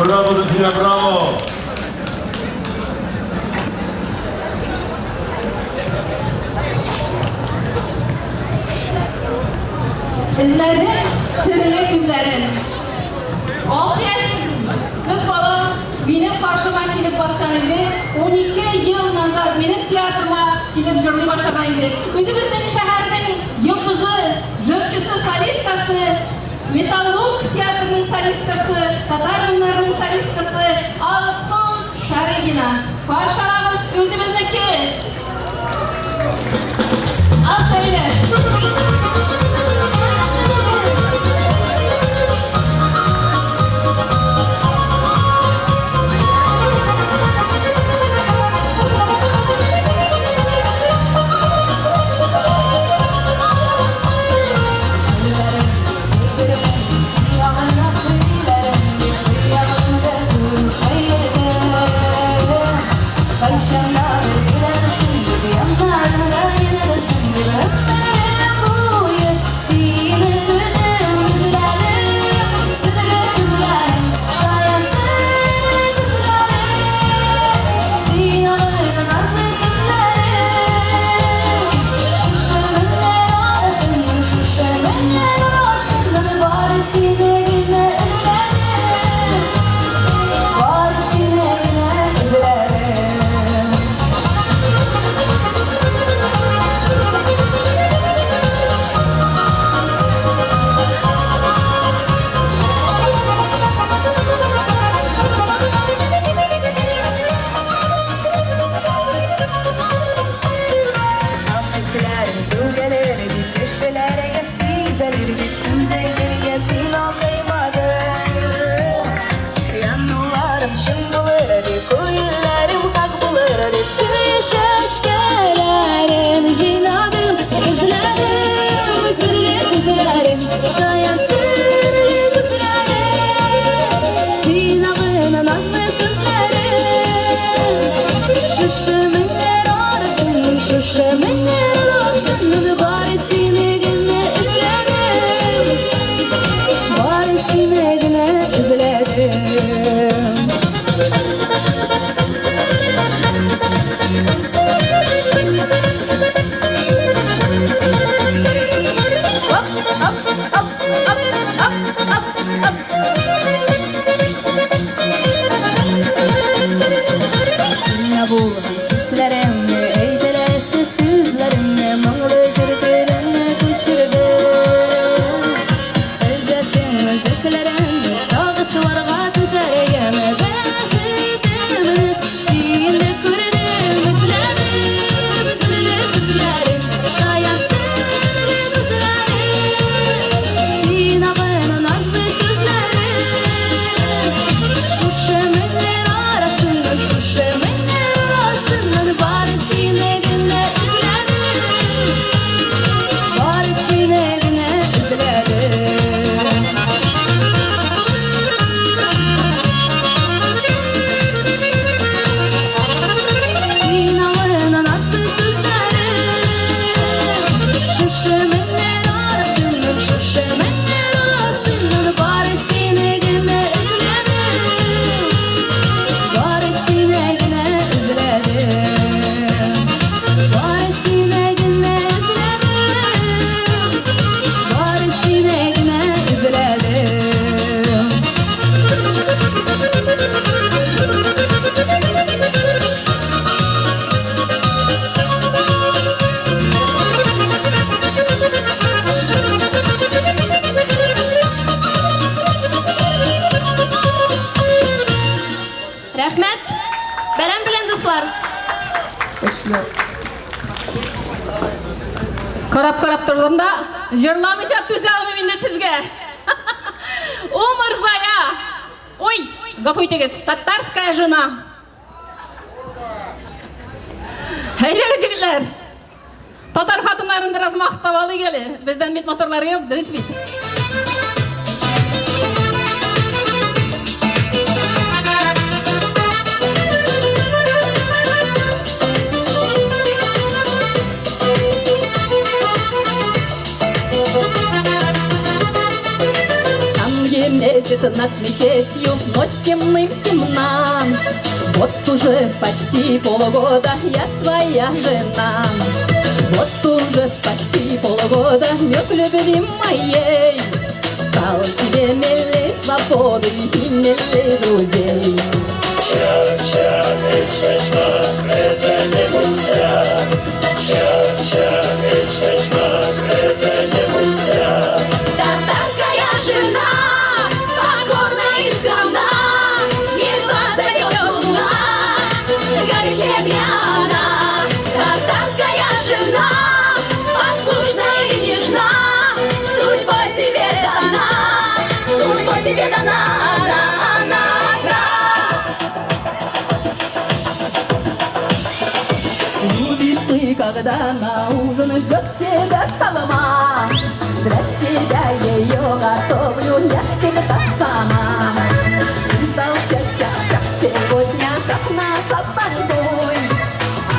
Bravo Zülfiye, bravo. İzledim sırrı güzelim. 6 yaşlı kız bala benim karşıma gelip baskan idi. 12 yıl nazar benim tiyatrıma gelip jırlay başlagan idi. Özümüzün şehirinin yıldızı, jırçısı, solistkası, Metallurg tiyatrının solistkası, Tatar oyunlarının solistkası Alsun Şarigina. Karşılamız özümüzdeki. Al söyle. Karap durdum da jırlamayacak düzelmem indi sizge. O Мырзая. Ой, гафуйтегіз, татарская жена. Әйлегі жігітлер, татар қатынларын біраз мақтап алы келі. Бізден бет моторлары yok, дұрыс бет. будет над мечетью ночь темным темна. Вот уже почти полгода я твоя жена. Вот уже почти полгода мед любви моей стал тебе милей свободы и милей друзей. Ча-ча, эч-эч-мак, это не гуся. Ча-ча, эч-эч-мак, это не гуся. Татарская жена, покорна и скромна, едва зайдет луна, горячая огняна. Татарская жена, послушна и нежна, судьбой тебе дана, судьбой тебе дана. Любишь ты, когда на ужин ждет тебя холма. Для тебя ее готовлю я всегда сама. Толчаться, как сегодня, как нас обмануй.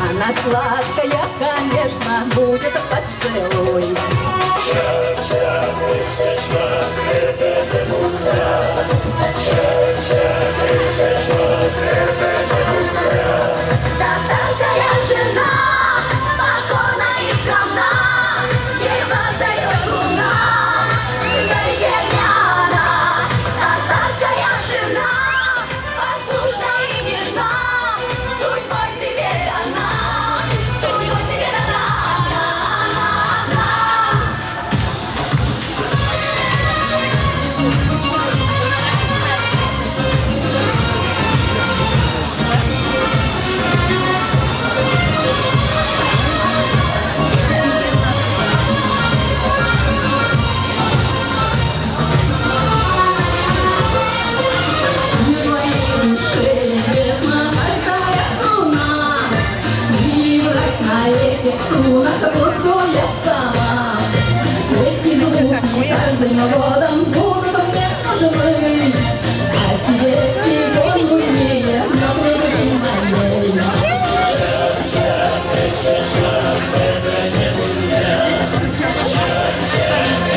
Она сладкая, конечно, будет поцелуй. Ча-ча, эч-эч-мак, это не гуся. Ча-ча, эч-эч-мак, это не гуся. Татарская жена, покорна и скромна, едва зайдет луна, горячая огняна. Татарская жена, послушна и нежна, судьбой тебе дана, судьбой тебе дана. Каждым годом будут мне нужны, а тебе всего нужнее, но любви моей. Ча-ча, эч-эч-мак, это не гуся. Ча-ча,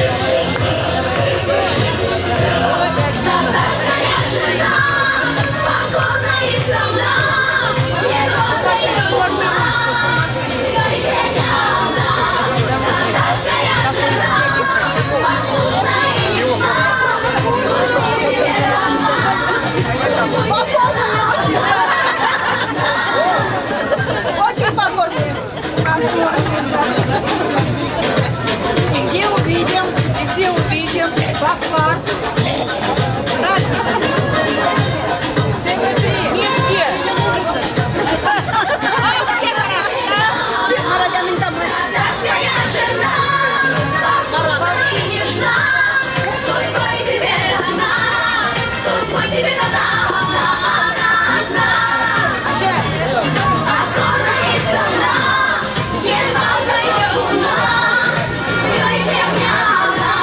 эч-эч-мак, это не гуся. Татарская жена, покорна и скромна, едва зайдет луна, горячая огняна. Татарская жена, послушна и нежна, судьбой тебе дана, судьбой тебе дана. Очень покорные. И где увидим, и где увидим. Папа. Нигде. Татарская жена, покорна и нежна, судьбой тебе дана, судьбой тебе дана. Покорна и скромна, едва зайдет луна, горячая огняна.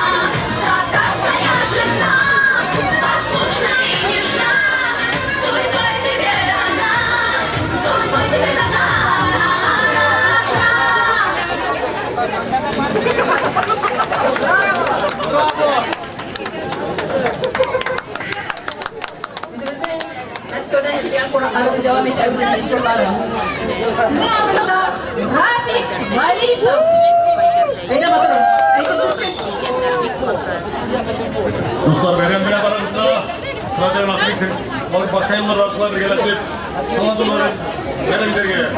Татарская жена, послушна и нежна, судьбой тебе дана, судьбой тебе дана. Мәскәүдән килгән кунакларыбыз дәвам итәбез җырлары. Менә Рафик Валитов. Әйдә батыр. Dostlar beyefendiler aramızda Radyo Nasrik başka yıllar arasında birleşip Anadolu'nun benim dergi.